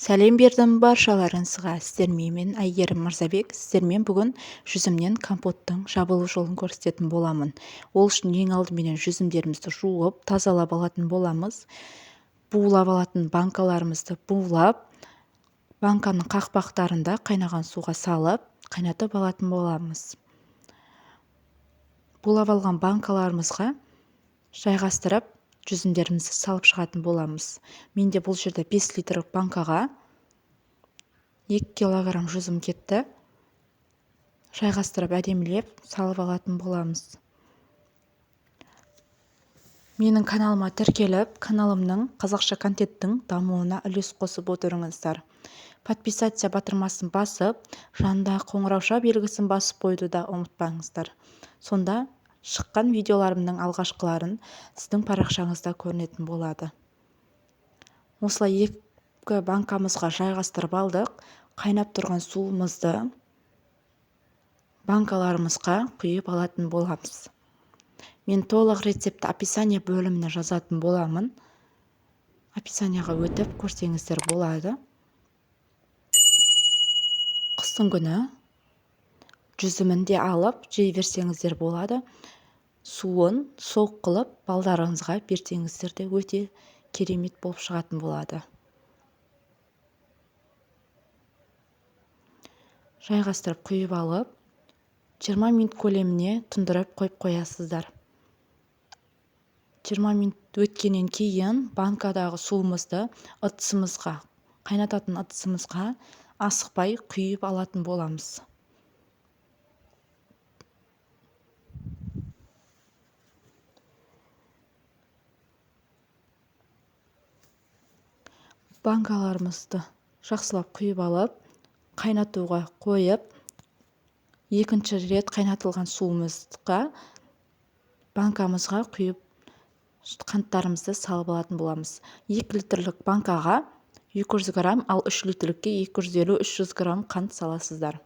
Сәлем бердім баршаларыңызға. Сіздермен мен Әйгерім Мырзабек. Сіздермен бүгін жүзімнен компоттың жабылу жолын көрсететін боламын. Ол үшін ең алдыменен жүзімдерімізді жуып, тазалап алатын боламыз. Буулап алатын банкаларымызды буулап, банканың қақпақтарында қайнаған суға салып, қайнатып алатын боламыз. Буулап алған банкаларымызға жайғастырып, жүзімдерімізді салып шығатын боламыз. Менде бұл жерде 5 литр банкаға 2 килограмм жүзім кетті. Жайғастырып әдемілеп салып алатын боламыз. Менің каналыма тіркеліп, каналымның қазақша контенттің дамуына үлес қосып отырыңыздар. Подписаться батырмасын басып, жанындағы қоңырауша белгісін басып қойды да ұмытпаңыздар. Сонда шыққан видеоларымның алғашқыларын сіздің парақшаңызда көрінетін болады. Осылай 2 банкамызға жайғастырып алдық. Қайнап тұрған суымызды банкаларымызға құйып алатын боламыз. Мен толық рецепті описание бөліміне жазатын боламын. Описанияға өтіп көрсеңіздер болады. Қыстың күні жүзімін де алып жей берсеңіздер болады. Суын соқ қылып балдарыңызға берсеңіздер де өте керемет болып шығатын болады. Жайғастырып құйып алып, 20 минут көлеміне тұндырып қойып қоясыздар. 20 минут өткеннен кейін банкадағы суымызды ыдысымызға, қайнататын ыдысымызға асықпай құйып алатын боламыз. Банкаларымызды жақсылап құйып алып, қайнатуға қойып, екінші рет қайнатылған суымызға банкамызға құйып қанттарымызды салып алатын боламыз. 2 литрлік банкаға 200 грамм, ал 3 литрлікке 250-300 грамм қант саласыздар.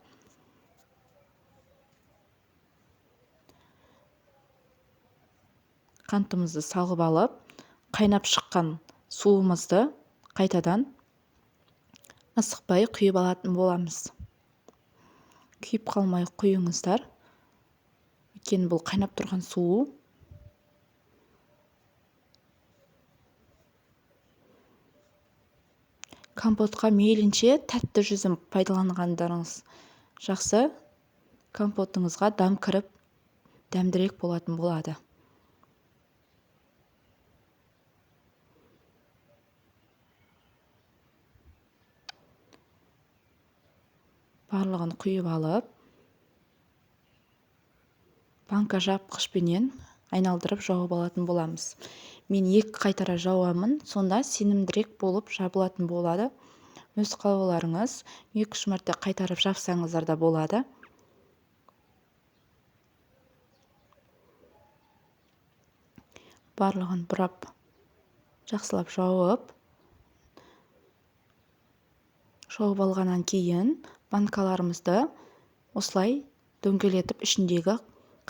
Қантымызды салып алып, қайнап шыққан суымызды қайтадан асықпай құйып алатын боламыз. Күйіп қалмай құйыңыздар. Өйткені бұл қайнап тұрған су. Компотқа мейлінше тәтті жүзім пайдаланғандарыңыз жақсы. Компотыңызға дәм кіріп, дәмдірек болатын болады. Барлығын құйып алып, банка жапқышпенен айналдырып жауып алатын боламыз. Мен 2 қайтара жауамын, сонда сенімдірек болып жабылатын болады. Өз қалауларыңыз 2-3 мәрте қайтарып жапсаңыздар да болады. Барлығын бұрап, жақсылап жауып алғаннан кейін банкаларымызды осылай дөңгелетіп ішіндегі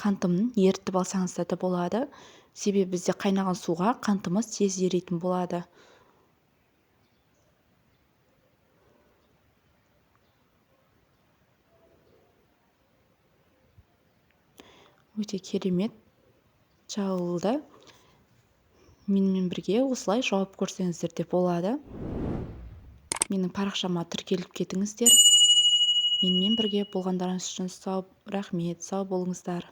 қантымын ерітіп алсаңыздар да болады. Себебі бізде қайнаған суға қантымыз тез еритін болады. Өте керемет жауылды. Менімен бірге осылай жауып көрсеңіздер де болады. Менің парақшама тіркеліп кетіңіздер. Менімен бірге болғандарыңыз үшін рахмет, сау болыңыздар.